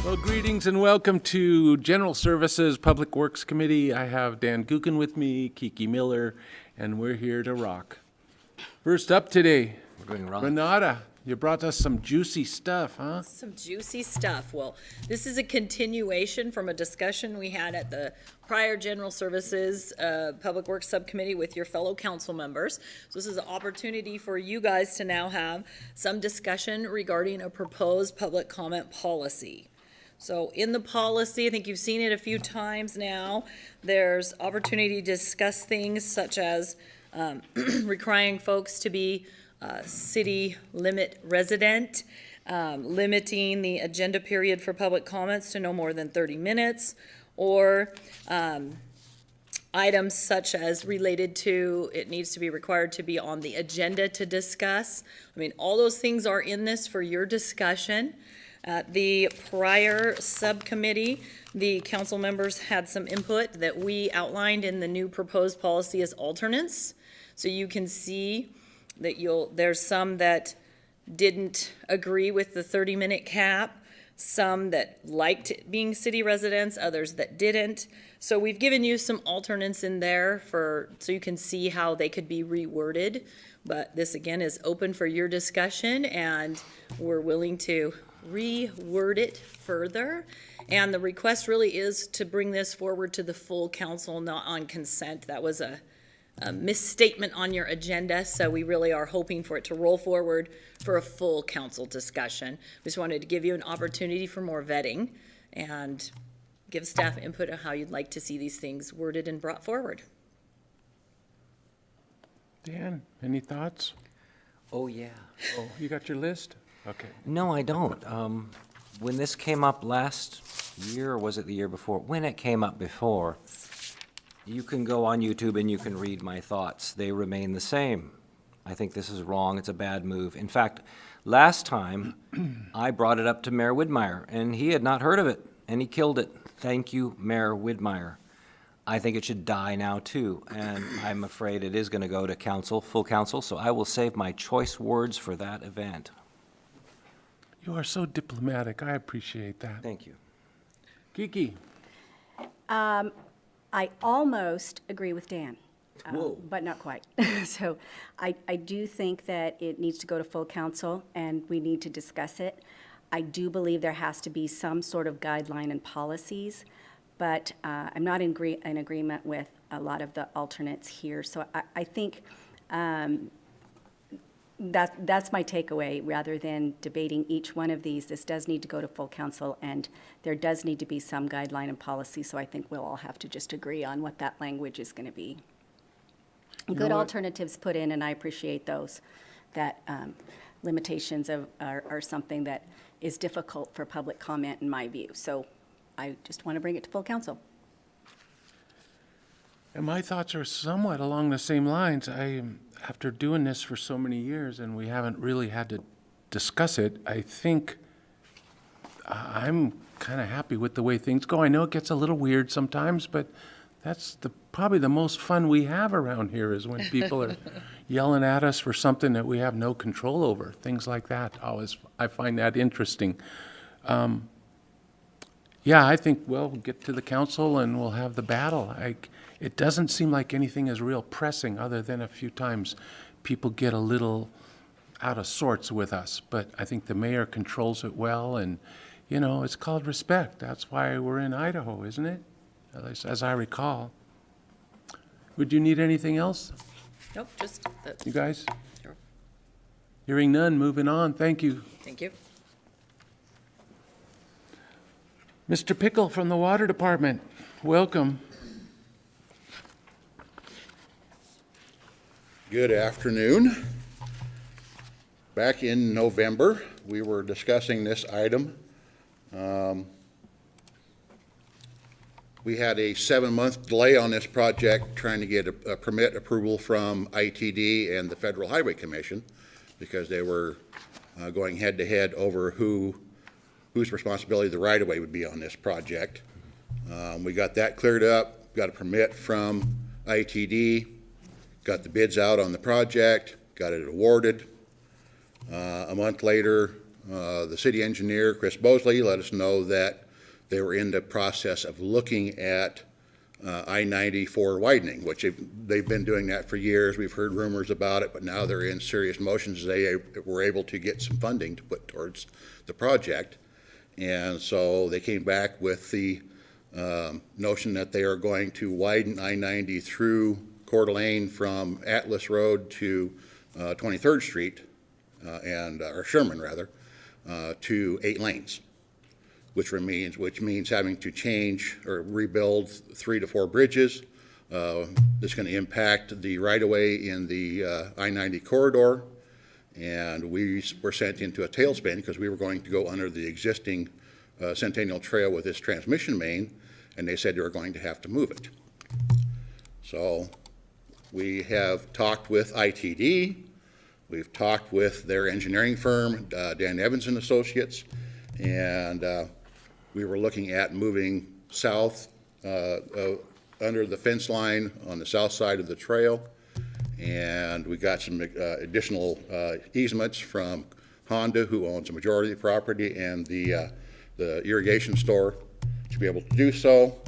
Well, greetings and welcome to General Services Public Works Committee. I have Dan Gookin with me, Kiki Miller, and we're here to rock. First up today, We're doing rock. Renata, you brought us some juicy stuff, huh? Some juicy stuff. Well, this is a continuation from a discussion we had at the prior General Services Public Works Subcommittee with your fellow council members. So this is an opportunity for you guys to now have some discussion regarding a proposed public comment policy. So in the policy, I think you've seen it a few times now, there's opportunity to discuss things such as requiring folks to be city limit resident, limiting the agenda period for public comments to no more than 30 minutes, or items such as related to, it needs to be required to be on the agenda to discuss. I mean, all those things are in this for your discussion. At the prior subcommittee, the council members had some input that we outlined in the new proposed policy as alternates. So you can see that there's some that didn't agree with the 30-minute cap, some that liked being city residents, others that didn't. So we've given you some alternates in there so you can see how they could be reworded. But this again is open for your discussion, and we're willing to reword it further. And the request really is to bring this forward to the full council, not on consent. That was a misstatement on your agenda, so we really are hoping for it to roll forward for a full council discussion. We just wanted to give you an opportunity for more vetting and give staff input on how you'd like to see these things worded and brought forward. Dan, any thoughts? Oh, yeah. Oh, you got your list? Okay. No, I don't. When this came up last year, or was it the year before? When it came up before, you can go on YouTube and you can read my thoughts. They remain the same. I think this is wrong. It's a bad move. In fact, last time, I brought it up to Mayor Widmeyer, and he had not heard of it, and he killed it. Thank you, Mayor Widmeyer. I think it should die now, too, and I'm afraid it is going to go to council, full council, so I will save my choice words for that event. You are so diplomatic. I appreciate that. Thank you. Kiki, I almost agree with Dan, Whoa. but not quite. So I do think that it needs to go to full council, and we need to discuss it. I do believe there has to be some sort of guideline and policies, but I'm not in agreement with a lot of the alternates here. So I think that's my takeaway. Rather than debating each one of these, this does need to go to full council, and there does need to be some guideline and policy, so I think we'll all have to just agree on what that language is going to be. Good alternatives put in, and I appreciate those. That limitations are something that is difficult for public comment in my view. So I just want to bring it to full council. and my thoughts are somewhat along the same lines. After doing this for so many years and we haven't really had to discuss it, I think I'm kind of happy with the way things go. I know it gets a little weird sometimes, but that's probably the most fun we have around here is when people are yelling at us for something that we have no control over. Things like that, I find that interesting. Yeah, I think we'll get to the council and we'll have the battle. It doesn't seem like anything is real pressing, other than a few times people get a little out of sorts with us. But I think the mayor controls it well, and, you know, it's called respect. That's why we're in Idaho, isn't it? At least as I recall. Would you need anything else, Nope, just that. you guys? Sure. Hearing none, moving on. Thank you. Thank you. Mr. Pickle from the Water Department, welcome. Good afternoon. Back in November, we were discussing this item. We had a 7-month delay on this project trying to get a permit approval from ITD and the Federal Highway Commission because they were going head-to-head over whose responsibility the right-of-way would be on this project. We got that cleared up, got a permit from ITD, got the bids out on the project, got it awarded. A month later, the city engineer, Chris Bosley, let us know that they were in the process of looking at I-94 widening, which they've been doing that for years. We've heard rumors about it, but now they're in serious motions. They were able to get some funding to put towards the project. And so they came back with the notion that they are going to widen I-90 through Coeur d'Alene from Atlas Road to 23rd Street, or Sherman rather, to 8 lanes. Which means having to change or rebuild 3 to 4 bridges. This is going to impact the right-of-way in the I-90 corridor, and we were sent into a tailspin because we were going to go under the existing Centennial Trail with this transmission main, and they said they were going to have to move it. So we have talked with ITD, we've talked with their engineering firm, Dan Evans and Associates, and we were looking at moving south under the fence line on the south side of the trail. And we got some additional easements from Honda, who owns a majority of the property, and the irrigation store to be able to do so.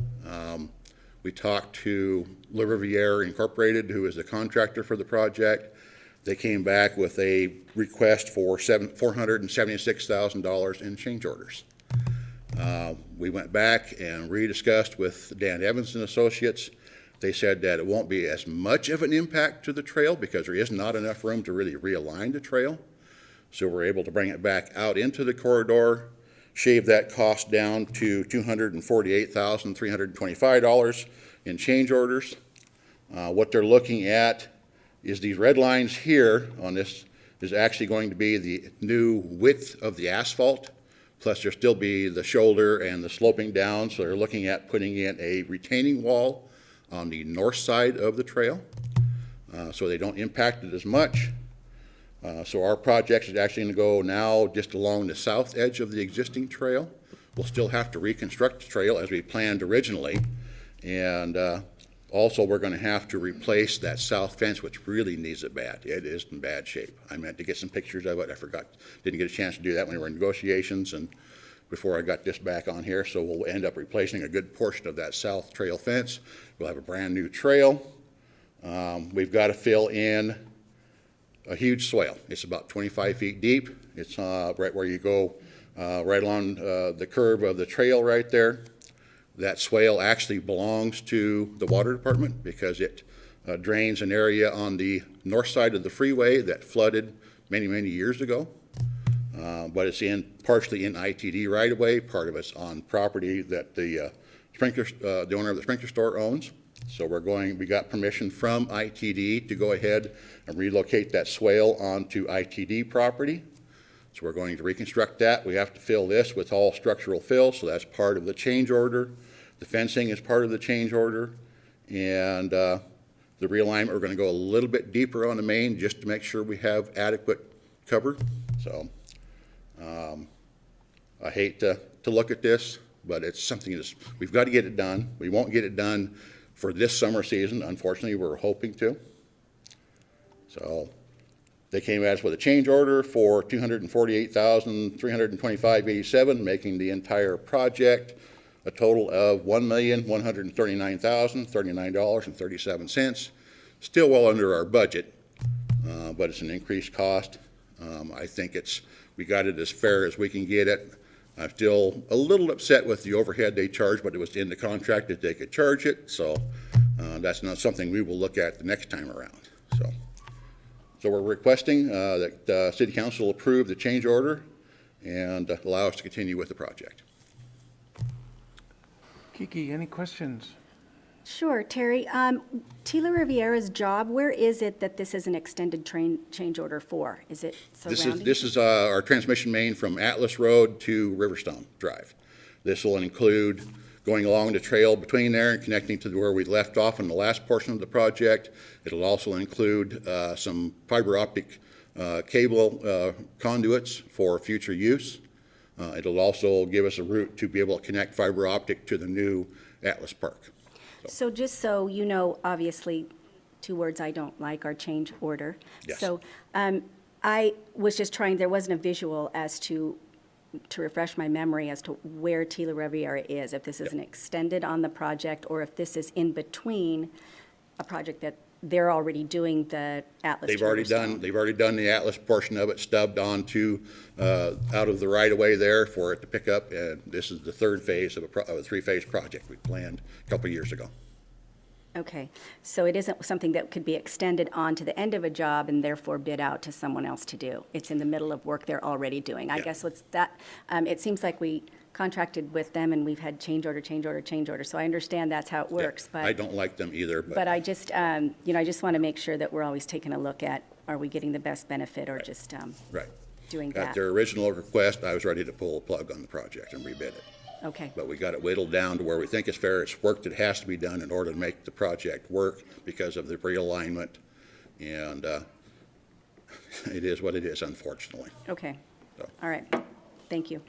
We talked to Le Riviere Incorporated, who is the contractor for the project. They came back with a request for $476,000 in change orders. We went back and rediscussed with Dan Evans and Associates. They said that it won't be as much of an impact to the trail because there is not enough room to really realign the trail. So we're able to bring it back out into the corridor, shave that cost down to $248,325 in change orders. What they're looking at is these red lines here on this is actually going to be the new width of the asphalt. Plus there'll still be the shoulder and the sloping down, so they're looking at putting in a retaining wall on the north side of the trail, so they don't impact it as much. So our project is actually going to go now just along the south edge of the existing trail. We'll still have to reconstruct the trail as we planned originally, and also we're going to have to replace that south fence, which really needs it bad. It is in bad shape. I meant to get some pictures of it. I forgot, didn't get a chance to do that when we were in negotiations and before I got this back on here. So we'll end up replacing a good portion of that south trail fence. We'll have a brand new trail. We've got to fill in a huge swale. It's about 25 feet deep. It's right where you go, right along the curve of the trail right there. That swale actually belongs to the water department because it drains an area on the north side of the freeway that flooded many, many years ago. But it's partially in ITD right of way. Part of it's on property that the owner of the sprinkler store owns. So we got permission from ITD to go ahead and relocate that swale onto ITD property. So we're going to reconstruct that. We have to fill this with all structural fill, so that's part of the change order. The fencing is part of the change order. And the realignment, we're going to go a little bit deeper on the main just to make sure we have adequate cover. So I hate to look at this, but it's something that's, we've got to get it done. We won't get it done for this summer season. Unfortunately, we're hoping to. So they came at us with a change order for $248,325.87, making the entire project a total of $1,139,039.37. Still well under our budget, but it's an increased cost. I think we got it as fair as we can get it. I'm still a little upset with the overhead they charged, but it was in the contract that they could charge it, so that's not something we will look at the next time around. So we're requesting that City Council approve the change order and allow us to continue with the project. Kiki, any questions? Sure, Terry. Tila Riviera's job, where is it that this is an extended change order for? Is it surrounding? This is our transmission main from Atlas Road to Riverstone Drive. This will include going along the trail between there and connecting to where we left off in the last portion of the project. It'll also include some fiber optic cable conduits for future use. It'll also give us a route to be able to connect fiber optic to the new Atlas Park. So just so you know, obviously, two words I don't like are change order. Yes. So I was just trying, there wasn't a visual as to refresh my memory as to where Tila Riviera is, if this is an extended on the project, or if this is in between a project that they're already doing the Atlas They've to already Riverstone. done the Atlas portion of it, stubbed onto, out of the right-of-way there for it to pick up, and this is the third phase of a three-phase project we planned a couple of years ago. Okay, so it isn't something that could be extended on to the end of a job and therefore bid out to someone else to do. It's in the middle of work they're already doing. I Yeah. guess what's that, it seems like we contracted with them and we've had change order, so I understand that's how it works, I but, don't like them either, but I just, I just want to make sure that we're always taking a look at, are we getting the best benefit or just right. doing At that? their original request, I was ready to pull the plug on the project and rebid it. Okay, But we got it whittled down to where we think it's fair. It's work that has to be done in order to make the project work because of the realignment. And it is what it is, unfortunately. okay, So. all right, thank you.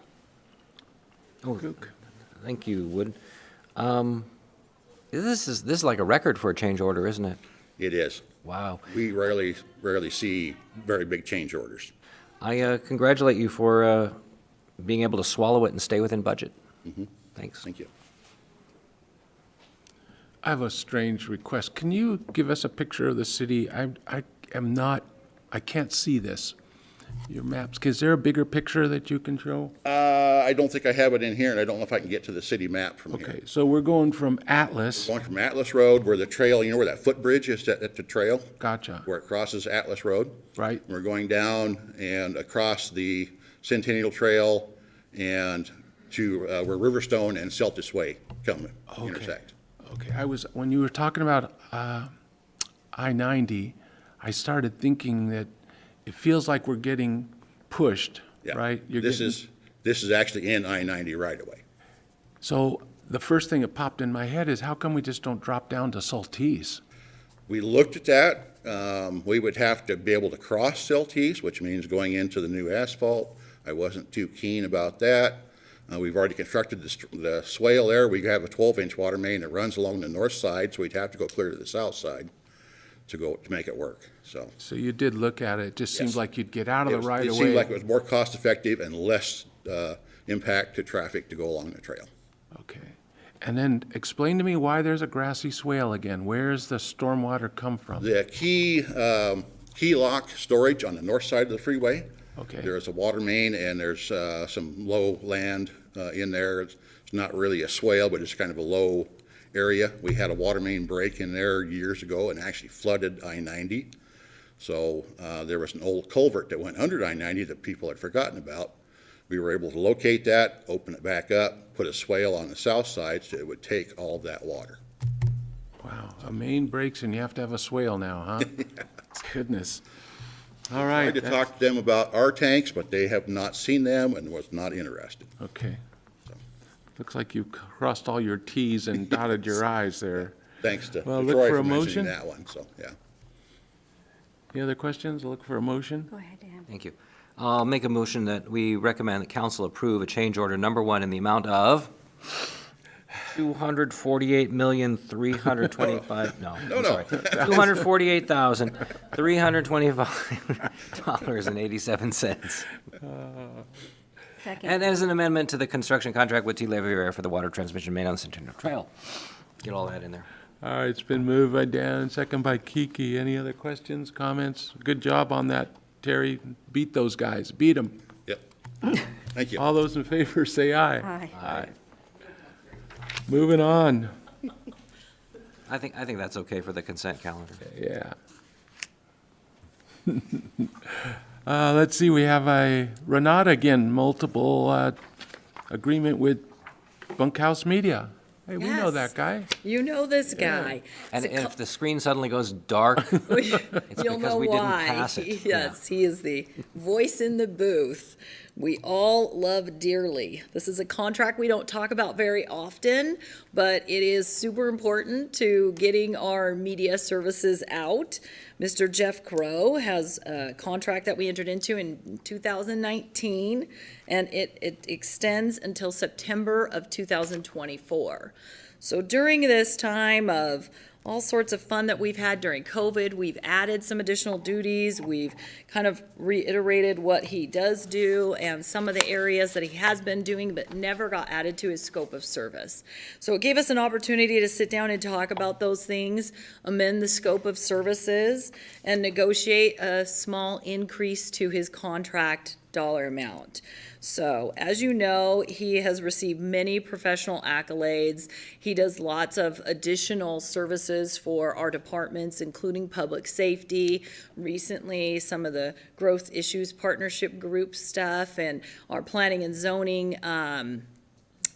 Oh, thank you, Wood. This is like a record for a change order, isn't it? It is. Wow. We rarely see very big change orders. I congratulate you for being able to swallow it and stay within budget. Thanks. Thank you. I have a strange request. Can you give us a picture of the city? I can't see this. Your maps, is there a bigger picture that you can show? I don't think I have it in here, and I don't know if I can get to the city map from here. Okay, so we're going from Atlas, Going from Atlas Road, where the trail, you know where that footbridge is at the trail? gotcha, Where it crosses Atlas Road? right? We're going down and across the Centennial Trail and to where Riverstone and Celtis Way come intersect. Okay, when you were talking about I-90, I started thinking that it feels like we're getting pushed, Yeah. right? This is actually in I-90 right away. So the first thing that popped in my head is, how come we just don't drop down to Saltese? We looked at that. We would have to be able to cross Celtis, which means going into the new asphalt. I wasn't too keen about that. We've already constructed the swale there. We have a 12-inch water main that runs along the north side, so we'd have to go clear to the south side to make it work, so. So you did look at it. It just seems Yes. like you'd get out of the right It of seemed like it way. was more cost-effective and less impact to traffic to go along the trail. Okay. And then explain to me why there's a grassy swale again. Where's the stormwater come from? The key lock storage on the north side of the freeway. Okay. There's a water main and there's some low land in there. It's not really a swale, but it's kind of a low area. We had a water main break in there years ago and actually flooded I-90. So there was an old culvert that went under I-90 that people had forgotten about. We were able to locate that, open it back up, put a swale on the south side so it would take all of that water. Wow, a main breaks and you have to have a swale now, huh? Goodness. All right. Tried to talk to them about our tanks, but they have not seen them and was not interested. Okay. Looks like you crossed all your Ts and dotted your Is there. Thanks to Well, look Troy for for a motion. mentioning that one, so, yeah. Any other questions? Look for a motion. Go ahead, Dan. Thank you. I'll make a motion that we recommend that council approve a change order number one in the amount of $248,325, no, I'm sorry. $248,325.87. Second. And as an amendment to the construction contract with T. Riviera for the water transmission main on the Centennial Trail. Get all that in there. All right, it's been moved by Dan, second by Kiki. Any other questions, comments? Good job on that, Terry. Beat those guys. Beat them. Yep. Thank you. All those in favor say aye. Aye. Moving on. I think that's okay for the consent calendar. Yeah. Let's see, we have a Renata again, multiple agreement with Bunkhouse Media. Hey, we know Yes. that guy. You know this guy. And It's a if the screen suddenly goes dark, it's You'll because know we didn't why. pass it. Yes, he is the voice in the booth. We all love dearly. This is a contract we don't talk about very often, but it is super important to getting our media services out. Mr. Jeff Crow has a contract that we entered into in 2019, and it extends until September of 2024. So during this time of all sorts of fun that we've had during COVID. We've added some additional duties. We've kind of reiterated what he does do and some of the areas that he has been doing but never got added to his scope of service. So it gave us an opportunity to sit down and talk about those things, amend the scope of services, and negotiate a small increase to his contract dollar amount. So, as you know, he has received many professional accolades. He does lots of additional services for our departments, including public safety. Recently, some of the growth issues partnership group stuff and our planning and zoning,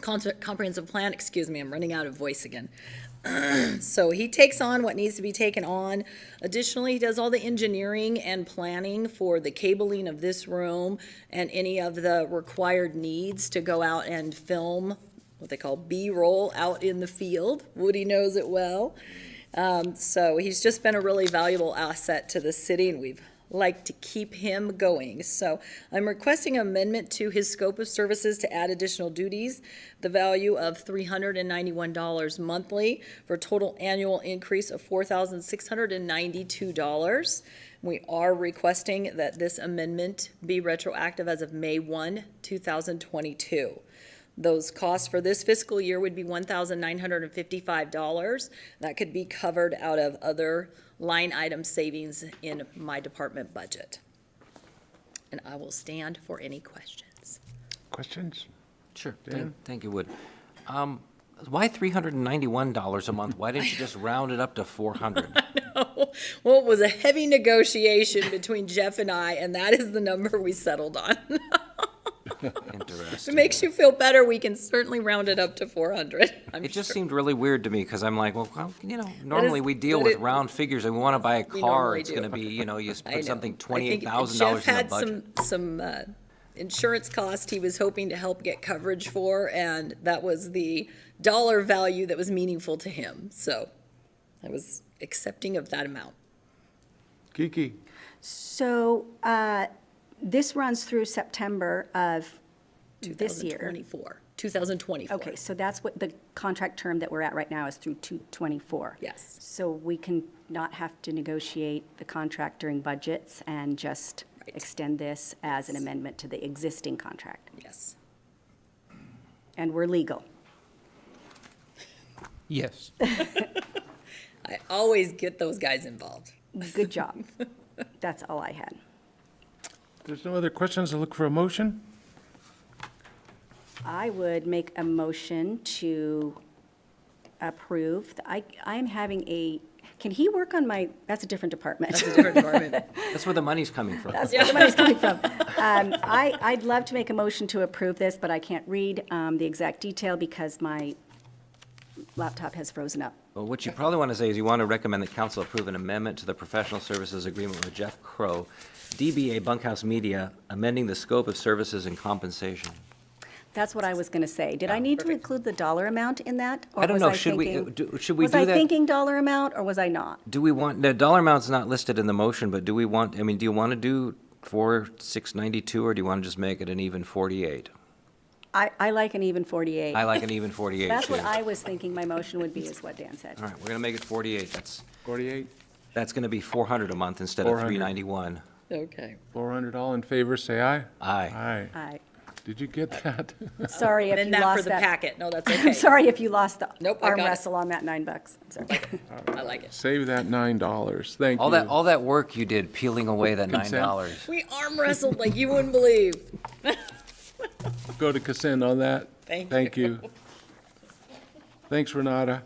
comprehensive plan, excuse me, I'm running out of voice again. So he takes on what needs to be taken on. Additionally, he does all the engineering and planning for the cabling of this room and any of the required needs to go out and film what they call B-roll out in the field. Woody knows it well. So he's just been a really valuable asset to the city, and we've like to keep him going. So I'm requesting amendment to his scope of services to add additional duties, the value of $391 monthly for a total annual increase of $4,692. We are requesting that this amendment be retroactive as of May 1, 2022. Those costs for this fiscal year would be $1,955. That could be covered out of other line item savings in my department budget. And I will stand for any questions. Questions? Sure. Dan? Thank you, Wood. Why $391 a month? Why didn't you just round it up to 400? Well, it was a heavy negotiation between Jeff and I, and that is the number we settled on. If it Interesting. makes you feel better, we can certainly round it up to 400. It just seemed really weird to me because I'm like, well, normally we deal but with it- round figures and we want to buy a We car. normally It's do. going to be, you I put know. something I think $28,000 Jeff in the had budget. some insurance cost he was hoping to help get coverage for, and that was the dollar value that was meaningful to him. So I was accepting of that amount. Kiki? So this runs through September of this year. 2024. Okay, so that's what the contract term that we're at right now is through 2024. Yes. So we can not have to negotiate the contract during budgets and just Right. extend this as an amendment to the existing contract. Yes. And we're legal. Yes. I always get those guys involved. Good job. That's all I had. There's no other questions. I'll look for a motion. I would make a motion to approve. I'm having can he work on that's a different department. It's a different department. That's where the money's coming from. That's where the money's coming from. I'd love to make a motion to approve this, but I can't read the exact detail because my laptop has frozen up. Well, what you probably want to say is you want to recommend that council approve an amendment to the professional services agreement with Jeff Crow, DBA Bunkhouse Media, amending the scope of services and compensation. That's what I was going to say. Did I need to include the dollar amount in that? Or I don't was know, should we Was do I that? thinking dollar amount, or was I not? Do we want, the dollar amount's not listed in the motion, but do we want, do you want to do 4,692, or do you want to just make it an even 48? I like an even 48. I like an even 48, That's too. what I was thinking my motion would be, is what Dan said. All right, we're going to make it 48. 48, That's going to be 400 a month instead of 400. 391. Okay. 400, all in favor, say aye. Aye. Aye. Did you get that? Sorry if you And that for lost the that. packet. No, that's okay. I'm sorry if you lost the Nope, I arm got it. wrestle on that $9. I'm sorry. I like it. Save that $9. Thank you. All that work you did peeling away that Consent. $9. We arm wrestled like you wouldn't believe. Go to consent on that. Thank you. Thanks, Renata.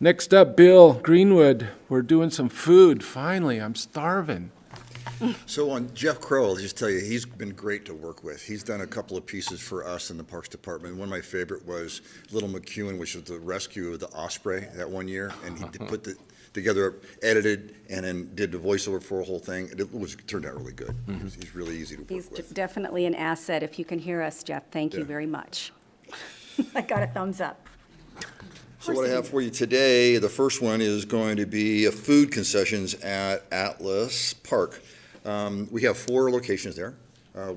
Next up, Bill Greenwood. We're doing some food, finally. I'm starving. So on Jeff Crow, I'll just tell you, he's been great to work with. He's done a couple of pieces for us in the Parks Department. One of my favorite was Little McEwen, which was the rescue of the osprey that one year. And he did put together, edited, and then did the voiceover for the whole thing. It turned out really good. He's really easy to work He's with. definitely an asset. If you can hear us, Jeff, thank you Yeah. very much. I got a thumbs up. So what I have for you today, the first one is going to be food concessions at Atlas Park. We have 4 locations there.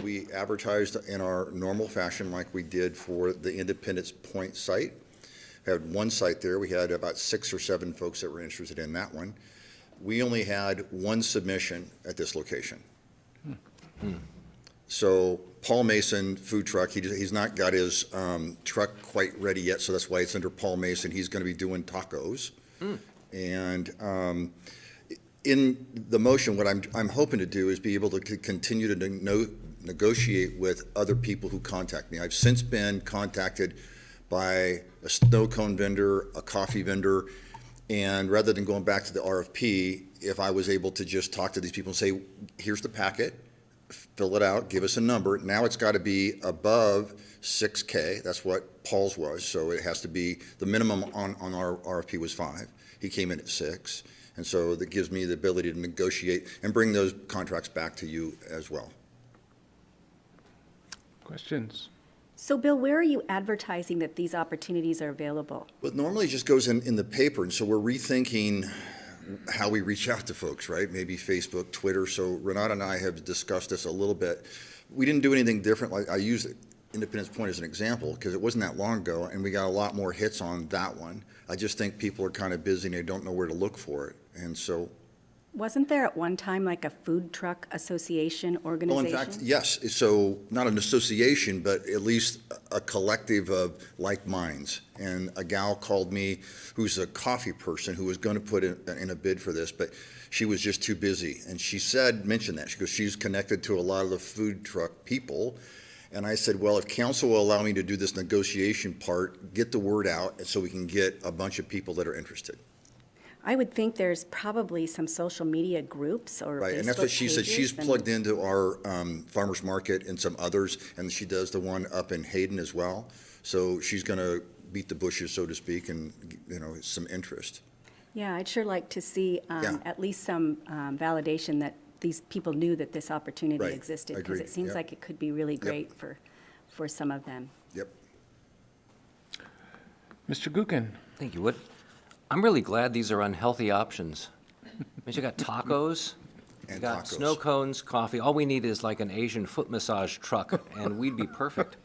We advertised in our normal fashion like we did for the Independence Point site. had one site there. We had about 6 or 7 folks that were interested in that one. We only had one submission at this location. So Paul Mason Food Truck, he's not got his truck quite ready yet, so that's why it's under Paul Mason. He's going to be doing tacos. And in the motion, what I'm hoping to do is be able to continue to negotiate with other people who contact me. I've since been contacted by a snow cone vendor, a coffee vendor, and rather than going back to the RFP, if I was able to just talk to these people and say, here's the packet, fill it out, give us a number. Now it's got to be above 6K. That's what Paul's was. So it has to be, the minimum on our RFP was 5. He came in at 6. And so that gives me the ability to negotiate and bring those contracts back to you as well. Questions? So Bill, where are you advertising that these opportunities are available? Well, normally it just goes in the paper, and so we're rethinking how we reach out to folks, right? Maybe Facebook, Twitter. So Renata and I have discussed this a little bit. We didn't do anything different. Like I use Independence Point as an example because it wasn't that long ago, and we got a lot more hits on that one. I just think people are kind of busy and they don't know where to look for it, and so. Wasn't there at one time like a food truck association Well, organization? in fact, yes. So not an association, but at least a collective of like minds. And a gal called me who's a coffee person who was going to put in a bid for this, but she was just too busy. And she mentioned that. She goes, she's connected to a lot of the food truck people. And I said, well, if council will allow me to do this negotiation part, get the word out so we can get a bunch of people that are interested. I would think there's probably some social media groups or Right, and that's Facebook what she said. She's pages and- plugged into our farmer's market and some others, and she does the one up in Hayden as well. So she's going to beat the bushes, so to speak, and, some interest. Yeah, I'd sure like to see Yeah. at least some validation that these people knew that this opportunity Right, existed. Because agreed, it seems yep. like it could be really great for some of them. Yep. Mr. Gookin? Thank you, Wood. I'm really glad these are unhealthy options. I mean, you got tacos, you And got tacos. snow cones, coffee. All we need is like an Asian foot massage truck, and we'd be perfect.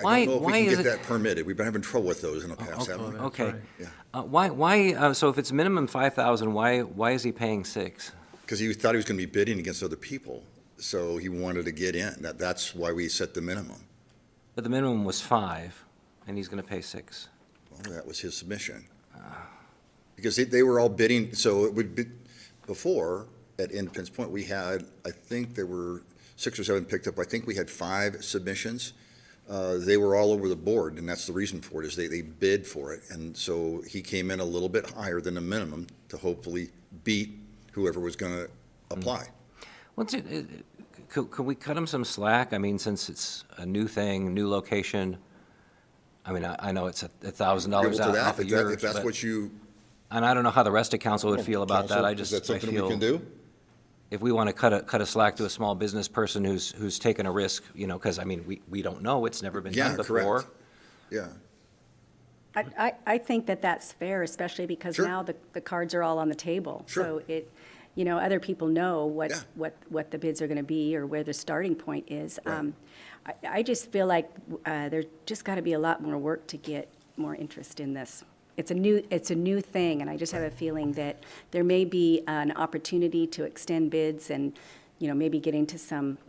Why- I don't know if we why can is get it- that permitted. We've been having trouble with those in the past, haven't we? Okay. right. Yeah. Why, so if it's minimum 5,000, why is he paying 6? Because he thought he was going to be bidding against other people, so he wanted to get in. That's why we set the minimum. But the minimum was 5, and he's gonna pay 6. Well, that was his submission. Because they were all bidding, so it would be, before, at Independence Point, we had, I think there were 6 or 7 picked up. I think we had 5 submissions. They were all over the board, and that's the reason for it, is they bid for it. And so he came in a little bit higher than the minimum to hopefully beat whoever was going to apply. Could we cut him some slack? I mean, since it's a new thing, new location, I mean, I know it's $1,000 Agreeable to off that? a year. If that's but- what you. And I don't know how the rest of council would feel about that. Council, is that something we can do? If we want to cut a slack to a small business person who's taken a risk, because, I mean, we don't know, it's never been Yeah, done before. correct. Yeah. I think that that's fair, especially because Sure. now the cards are all on the table. Sure. So other people know Yeah. what the bids are going to be or where the starting point is. Right. I just feel like there's just got to be a lot more work to get more interest in this. It's a new thing, and I just have a feeling that there may be an opportunity to extend bids and, maybe get into some,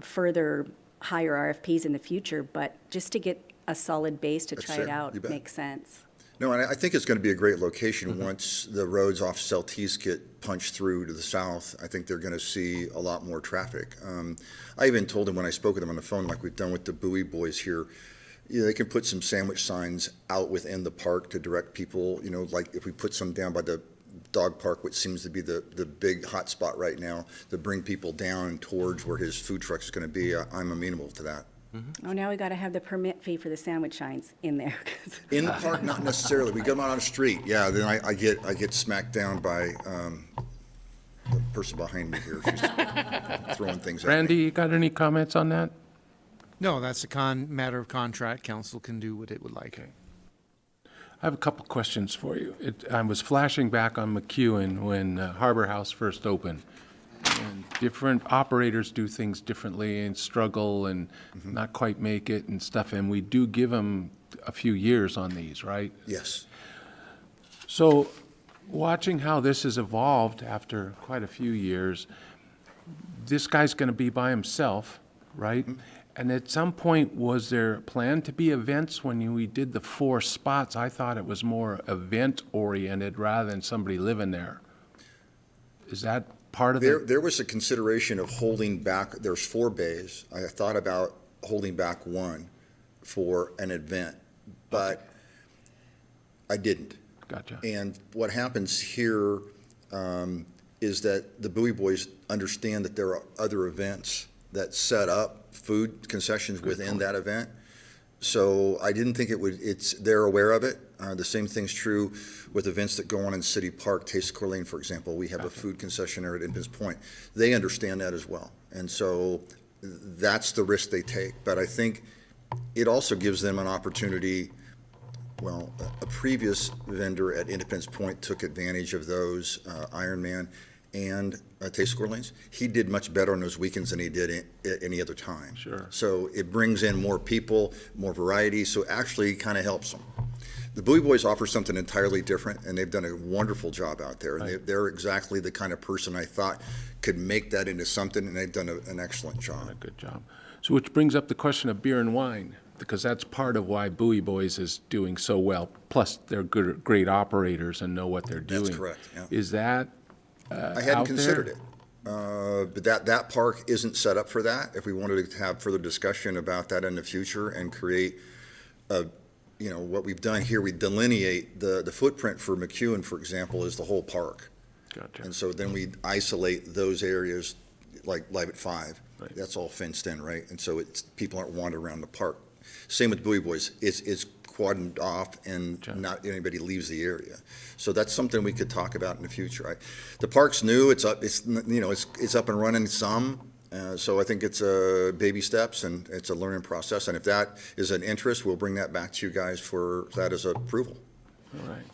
further higher RFPs in the future, but just to get a solid base to That's try it fair. out You bet. makes sense. No, and I think it's going to be a great location. Once the roads off Celtice get punched through to the south, I think they're going to see a lot more traffic. I even told them when I spoke with them on the phone, like we've done with the Bowie boys here, they can put some sandwich signs out within the park to direct people, like if we put some down by the dog park, which seems to be the big hot spot right now, to bring people down towards where his food truck is going to be. I'm amenable to that. Oh, now we got to have the permit fee for the sandwich signs in there. 'Cause- In the park, not necessarily. We come out on the street, yeah, then I get smacked down by the person behind me here. She's throwing things at me. Randy, you got any comments on that? No, that's a matter of contract. Council can do what it would like. I have a couple questions for you. I was flashing back on McEwen when Harbor House first opened, And different operators do things differently and struggle and not quite make it and stuff, and we do give them a few years on these, right? Yes. So, watching how this has evolved after quite a few years, this guy's gonna be by himself, right? And at some point, was there planned to be events when we did the 4 spots? I thought it was more event-oriented rather than somebody living there. Is that part of There was a consideration of holding back, there's 4 bays. I thought about holding back 1 for an event, but I didn't. Gotcha. And what happens here is that the Bowie Boys understand that there are other events that set up food concessions within that event. So I didn't think they're aware of it. The same thing's true with events that go on in City Park, Taste Coeur Lane, for example. We have a food concessionaire at Independence Point. They understand that as well. And so that's the risk they take. But I think it also gives them an opportunity. Well, a previous vendor at Independence Point took advantage of those, Ironman and Taste Coeur Lanes. He did much better on those weekends than he did at any other time. Sure. So it brings in more people, more variety, so actually kind of helps them. The Bowie Boys offer something entirely different, and they've done a wonderful job out there. And they're exactly the kind of person I thought could make that into something, and they've done an excellent job. A good job. So which brings up the question of beer and wine, because that's part of why Bowie Boys is doing so well. Plus, they're great operators and know what they're doing. That's correct, yeah. Is that I hadn't out considered there? it. But that park isn't set up for that. If we wanted to have further discussion about that in the future and create what we've done here, we delineate the footprint for McEwen, for example, is the whole park. Gotcha. And so then we isolate those areas like Live at 5. Right. That's all fenced in, right? And so people aren't wandering around the park. Same with Bowie Boys. It's quadrant off and Sure. not anybody leaves the area. So that's something we could talk about in the future. The park's new. It's up. It's up and running some. So I think it's baby steps and it's a learning process. And if that is an interest, we'll bring that back to you guys for that as approval. All right.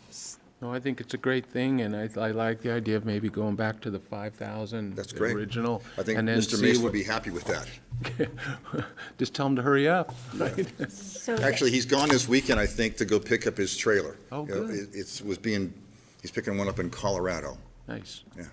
No, I think it's a great thing, and I like the idea of maybe going back to the 5,000. That's the great. original. I think and then Mr. see Mason would what- be happy with that. Just tell him to hurry up, right? So Actually, he's gone this weekend, I think, to go pick up his trailer. Oh, You know, good. he's picking one up in Colorado. Nice. Yeah.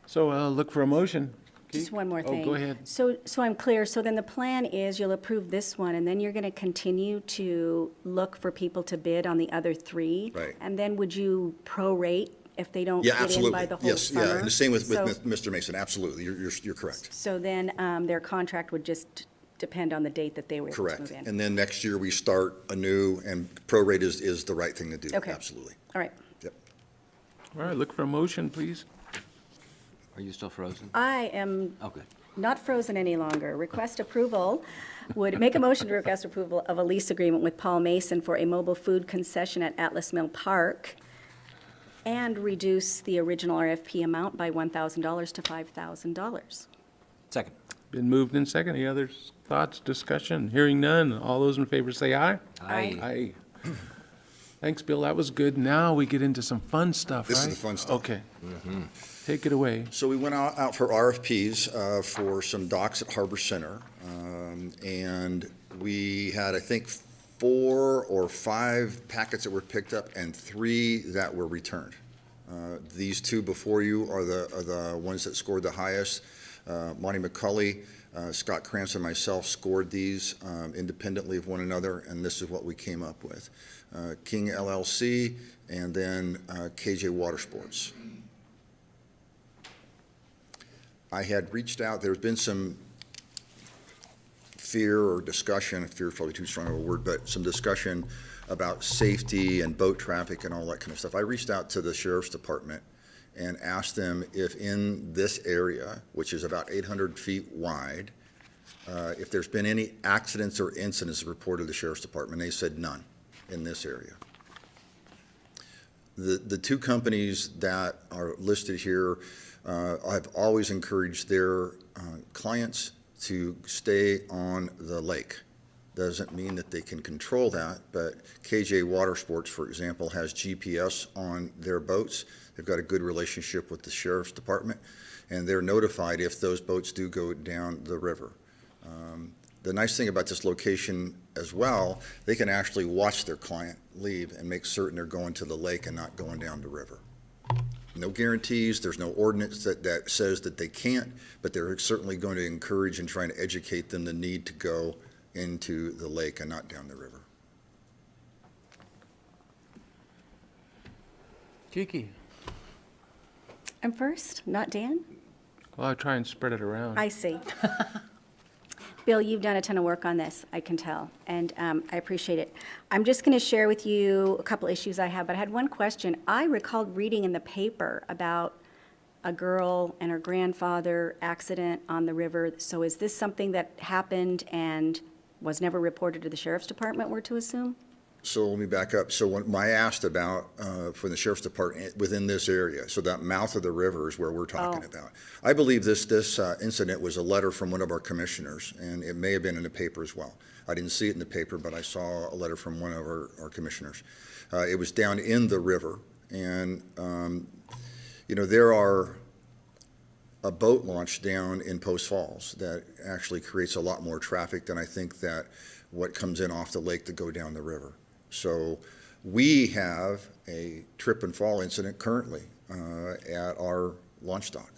So look for a motion. just one more thing. Oh, go ahead. So I'm clear. So then the plan is you'll approve this one, and then you're going to continue to look for people to bid on the other 3? Right. And then would you prorate if they don't Yeah, get in absolutely. by the whole Yes, summer? yeah, and the same with So- Mr. Mason, absolutely. You're correct. So then their contract would just depend on the date that they were able to Correct. move in? And then next year, we start anew, and prorate is the right thing to do. Okay. Absolutely. All right. Yep. All right, look for a motion, please. Are you still frozen? I am Oh, good. not frozen any longer. Request approval, would make a motion to request approval of a lease agreement with Paul Mason for a mobile food concession at Atlas Mill Park and reduce the original RFP amount by $1,000 to $5,000. Second. Been moved in second. Any other thoughts, discussion? Hearing none. All those in favor say aye. Aye. Aye. Thanks, Bill. That was good. Now we get into some fun stuff, right? This is the fun stuff. Okay. Take it away. So we went out for RFPs for some docks at Harbor Center, and we had, I think, 4 or 5 packets that were picked up and 3 that were returned. These 2 before you are the ones that scored the highest. Monty McCulley, Scott Krantz, and myself scored these independently of one another, and this is what we came up with. King LLC and then KJ Watersports. I had reached out, there's been some fear or discussion, fear is probably too strong of a word, but some discussion about safety and boat traffic and all that kind of stuff. I reached out to the Sheriff's Department and asked them if in this area, which is about 800 feet wide, if there's been any accidents or incidents reported to the Sheriff's Department. They said none in this area. The 2 companies that are listed here, I've always encouraged their clients to stay on the lake. Doesn't mean that they can control that, but KJ Watersports, for example, has GPS on their boats. They've got a good relationship with the Sheriff's Department, and they're notified if those boats do go down the river. The nice thing about this location as well, they can actually watch their client leave and make certain they're going to the lake and not going down the river. No guarantees, there's no ordinance that says that they can't, but they're certainly going to encourage and trying to educate them the need to go into the lake and not down the river. Kiki? I'm first, not Dan? Well, I try and spread it around. I see. Bill, you've done a ton of work on this, I can tell, and I appreciate it. I'm just going to share with you a couple issues I have, but I had one question. I recalled reading in the paper about a girl and her grandfather accident on the river. So is this something that happened and was never reported to the sheriff's department, we're to assume? So let me back up. So when I asked about, for the sheriff's department within this area, so that mouth of the river is where we're talking about. I believe this incident was a letter from one of our commissioners, and it may have been in the paper as well. I didn't see it in the paper, but I saw a letter from one of our commissioners. It was down in the river, and, there are a boat launch down in Post Falls that actually creates a lot more traffic than I think that what comes in off the lake to go down the river. So we have a trip and fall incident currently at our launch dock.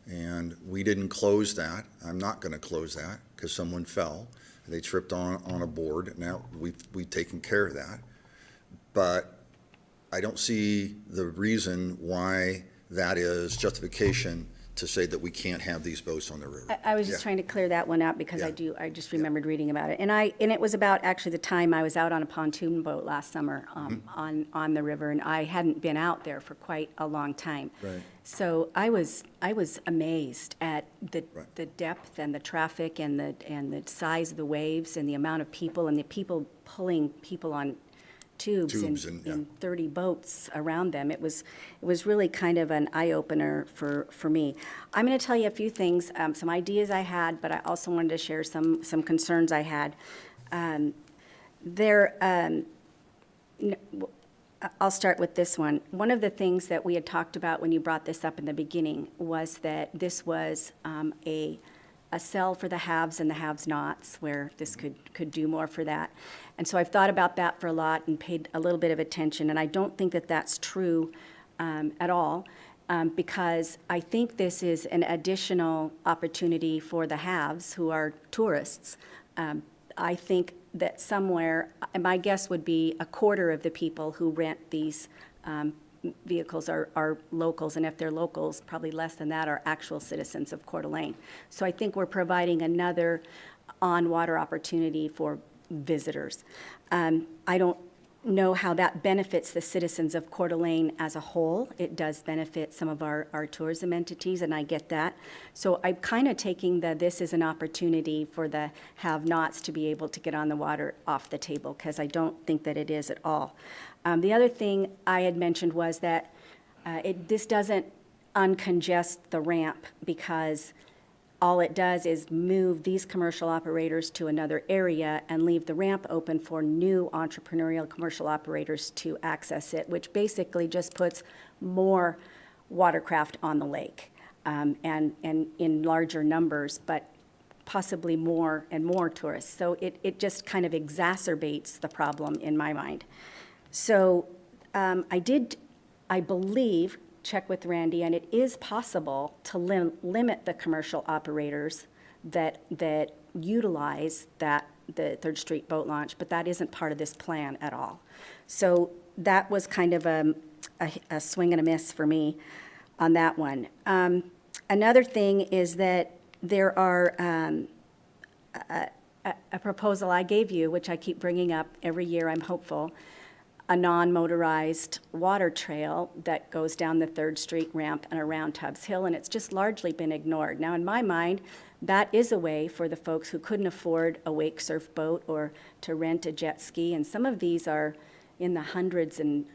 And we didn't close that. I'm not going to close that because someone fell. They tripped on a board. Now, we've taken care of that. But I don't see the reason why that is justification to say that we can't have these boats on the river. I was just Yeah. trying to clear that one out because Yeah. I just remembered reading about it. And it was about actually the time I was out on a pontoon boat last summer on the river, and I hadn't been out there for quite a long time. Right. So I was amazed at the Right. depth and the traffic and the size of the waves and the amount of people and the people pulling people on tubes Tubes in and, 30 boats around them. It was really kind of an eye-opener for me. I'm going to tell you a few things, some ideas I had, but I also wanted to share some concerns I had. I'll start with this one. One of the things that we had talked about when you brought this up in the beginning was that this was a sell for the haves and the have-nots, where this could do more for that. And so I've thought about that for a lot and paid a little bit of attention, and I don't think that that's true at all, because I think this is an additional opportunity for the haves, who are tourists. I think that somewhere, and my guess would be a quarter of the people who rent these vehicles are locals, and if they're locals, probably less than that are actual citizens of Coeur d'Alene. So I think we're providing another on-water opportunity for visitors. I don't know how that benefits the citizens of Coeur d'Alene as a whole. It does benefit some of our tourism entities, and I get that. So I'm kind of taking this is an opportunity for the have-nots to be able to get on the water off the table, because I don't think that it is at all. The other thing I had mentioned was that this doesn't uncongest the ramp, because all it does is move these commercial operators to another area and leave the ramp open for new entrepreneurial commercial operators to access it, which basically just puts more watercraft on the lake, and in larger numbers, but possibly more and more tourists. So it just kind of exacerbates the problem in my mind. So I believe, check with Randy, and it is possible to limit the commercial operators that utilize the Third Street boat launch, but that isn't part of this plan at all. So that was kind of a swing and a miss for me on that one. Another thing is that there are a proposal I gave you, which I keep bringing up every year, I'm hopeful, a non-motorized water trail that goes down the Third Street ramp and around Tubbs Hill, and it's just largely been ignored. Now, in my mind, that is a way for the folks who couldn't afford a wake surf boat or to rent a jet ski, and some of these are in the hundreds and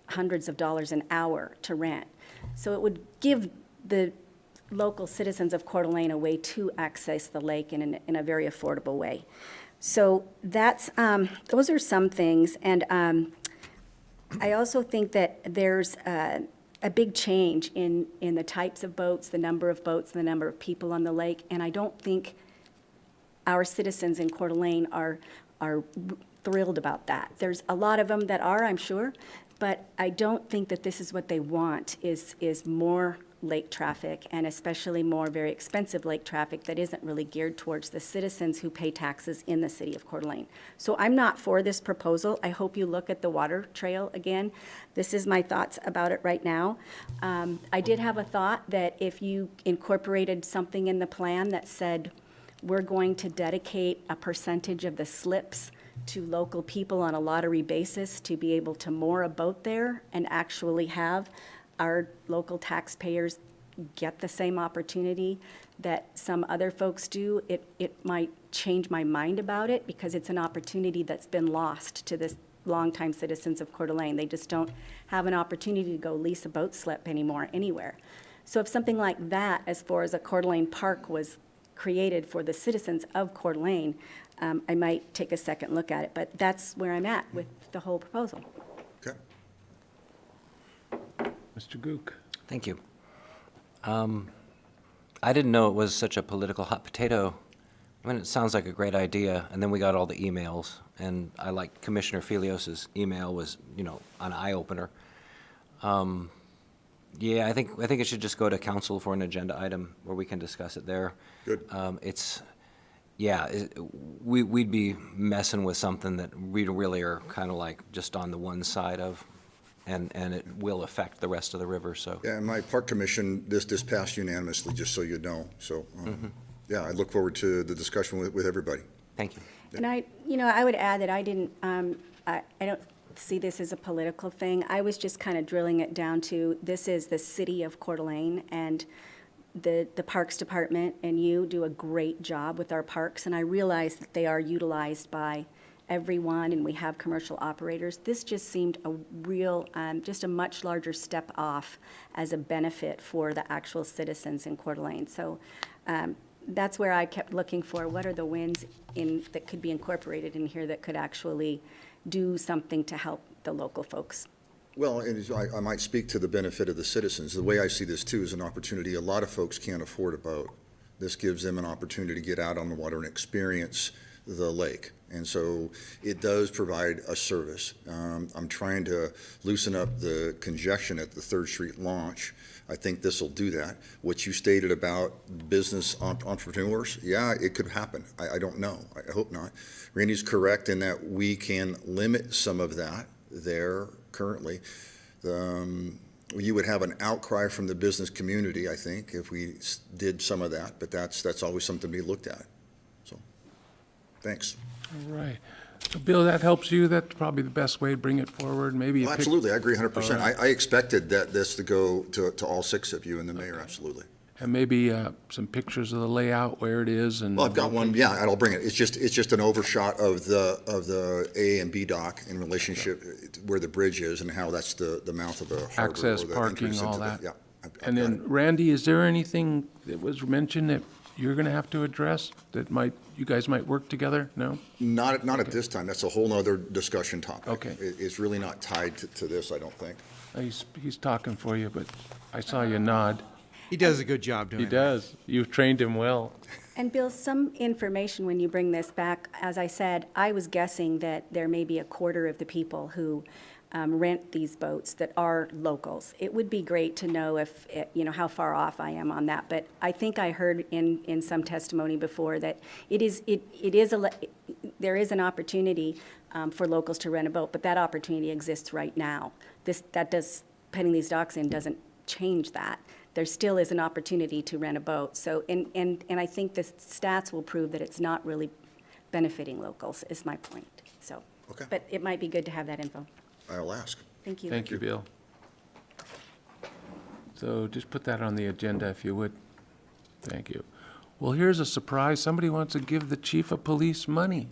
hundreds of dollars an hour to rent. So it would give the local citizens of Coeur d'Alene a way to access the lake in a very affordable way. So that's those are some things, and I also think that there's a big change in the types of boats, the number of boats, the number of people on the lake, and I don't think our citizens in Coeur d'Alene are thrilled about that. There's a lot of them that are, I'm sure, but I don't think that this is what they want, is more lake traffic, and especially more very expensive lake traffic that isn't really geared towards the citizens who pay taxes in the city of Coeur d'Alene. So I'm not for this proposal. I hope you look at the water trail again. This is my thoughts about it right now. I did have a thought that if you incorporated something in the plan that said, we're going to dedicate a percentage of the slips to local people on a lottery basis to be able to moor a boat there and actually have our local taxpayers get the same opportunity that some other folks do, it might change my mind about it, because it's an opportunity that's been lost to the longtime citizens of Coeur d'Alene. They just don't have an opportunity to go lease a boat slip anymore anywhere. So if something like that, as far as a Coeur d'Alene park was created for the citizens of Coeur d'Alene, I might take a second look at it, but that's where I'm at with the whole proposal. Okay. Mr. Gook. Thank you. I didn't know it was such a political hot potato. I mean, it sounds like a great idea, and then we got all the emails, and I like Commissioner Filios's email was, you know, an eye-opener. Yeah, I think it should just go to council for an agenda item where we can discuss it there. Good. We'd be messing with something that we really are kind of like just on the one side of, and it will affect the rest of the river, so. Yeah, and my park commission, this passed unanimously, just so you know. So, yeah, I look forward to the discussion with everybody. Thank you. And I would add that I didn't, I don't see this as a political thing. I was just kind of drilling it down to, this is the city of Coeur d'Alene, and the Parks Department and you do a great job with our parks, and I realize that they are utilized by everyone, and we have commercial operators. This just seemed a real, just a much larger step off as a benefit for the actual citizens in Coeur d'Alene. So that's where I kept looking for, what are the wins that could be incorporated in here that could actually do something to help the local folks. Well, and I might speak to the benefit of the citizens. The way I see this, too, is an opportunity a lot of folks can't afford a boat. This gives them an opportunity to get out on the water and experience the lake. And so it does provide a service. I'm trying to loosen up the congestion at the 3rd Street launch. I think this will do that. What you stated about business entrepreneurs, yeah, it could happen. I don't know. I hope not. Randy's correct in that we can limit some of that there currently. You would have an outcry from the business community, I think, if we did some of that, but that's always something to be looked at. So, thanks. All right. So, Bill, that helps you? That's probably the best way to bring it forward? Maybe you Well, pick- absolutely, I agree 100%. All right. I expected this to go to all 6 of you and the mayor, absolutely. And maybe some pictures of the layout, where it is, and... Well, I've got one, yeah, and I'll bring it. It's just an overshot of the A and B dock in relationship where the bridge is and how that's the mouth of the harbor. Access, or the parking, entrance all into the- that. Yeah. I've And got then, it. Randy, is there anything that was mentioned that you're going to have to address that you guys might work together? No? Not at this time. That's a whole nother discussion topic. Okay. It's really not tied to this, I don't think. He's talking for you, but I saw you nod. He does a good job doing He it. does. You've trained him well. And Bill, some information when you bring this back, as I said, I was guessing that there may be a quarter of the people who rent these boats that are locals. It would be great to know if, how far off I am on that. But I think I heard in some testimony before that there is an opportunity for locals to rent a boat, but that opportunity exists right now. Putting these docks in doesn't change that. There still is an opportunity to rent a boat. So, and I think the stats will prove that it's not really benefiting locals, is my point. So, Okay. but it might be good to have that info. I'll ask. Thank you. Thank you, Bill. So just put that on the agenda if you would. Thank you. Well, here's a surprise. Somebody wants to give the chief of police money.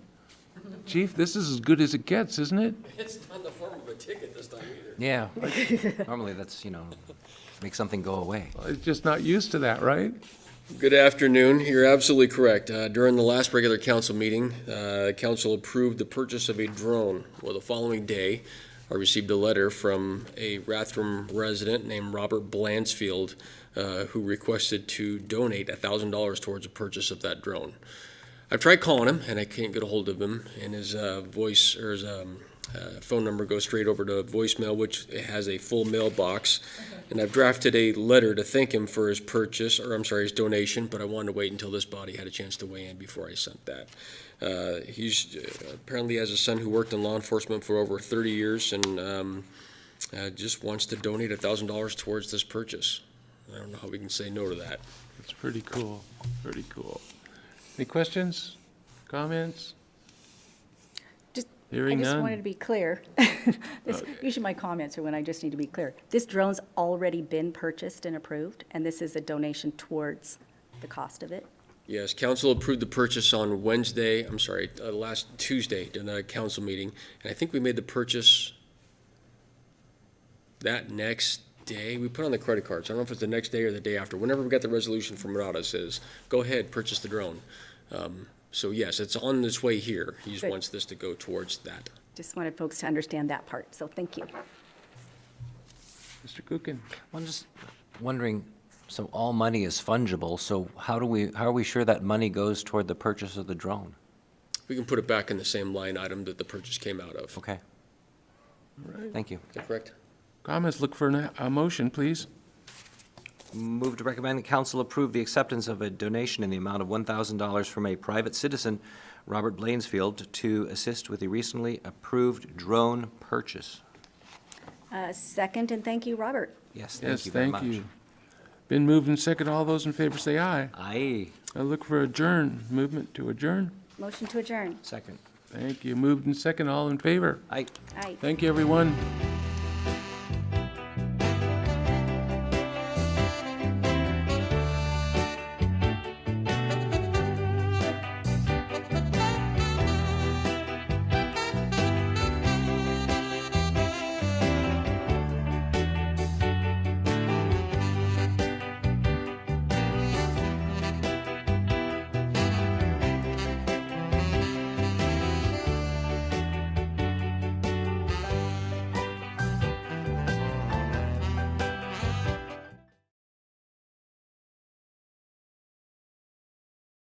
Chief, this is as good as it gets, isn't it? It's not in the form of a ticket this time either. Yeah. Normally that's, make something go away. It's just not used to that, right? Good afternoon. You're absolutely correct. During the last regular council meeting, council approved the purchase of a drone. Well, the following day, I received a letter from a Rathdrum resident named Robert Blansfield, who requested to donate $1,000 towards the purchase of that drone. I've tried calling him, and I can't get a hold of him, and his voice, or his phone number goes straight over to voicemail, which has a full mailbox. And I've drafted a letter to thank him for his purchase, or I'm sorry, his donation, but I wanted to wait until this body had a chance to weigh in before I sent that. He's apparently has a son who worked in law enforcement for over 30 years and just wants to donate $1,000 towards this purchase. I don't know how we can say no to that. It's pretty cool, pretty cool. Any questions, comments? I Hearing just none? wanted to be clear. Usually my comments are when I just need to be clear. This drone's already been purchased and approved, and this is a donation towards the cost of it. Yes, council approved the purchase on Wednesday, I'm sorry, last Tuesday during the council meeting. And I think we made the purchase that next day. We put on the credit cards. I don't know if it's the next day or the day after. Whenever we got the resolution from Rada, says, go ahead, purchase the drone. So yes, it's on its way here. He just Good. wants this to go towards that. Just wanted folks to understand that part, so thank you. Mr. Kukin? I'm just wondering, so all money is fungible, so how are we sure that money goes toward the purchase of the drone? We can put it back in the same line item that the purchase came out of. Okay. Thank you. Is that correct? Comments, look for a motion, please. Move to recommend the council approve the acceptance of a donation in the amount of $1,000 from a private citizen, Robert Blansfield, to assist with the recently approved drone purchase. Second, and thank you, Robert. Yes, Yes, thank you very thank much. you. Been moved and second. All those in favor say aye. Aye. I look for movement to adjourn. Motion to adjourn. Second. Thank you. Moved and second. All in favor. Aye. Aye. Thank you, everyone.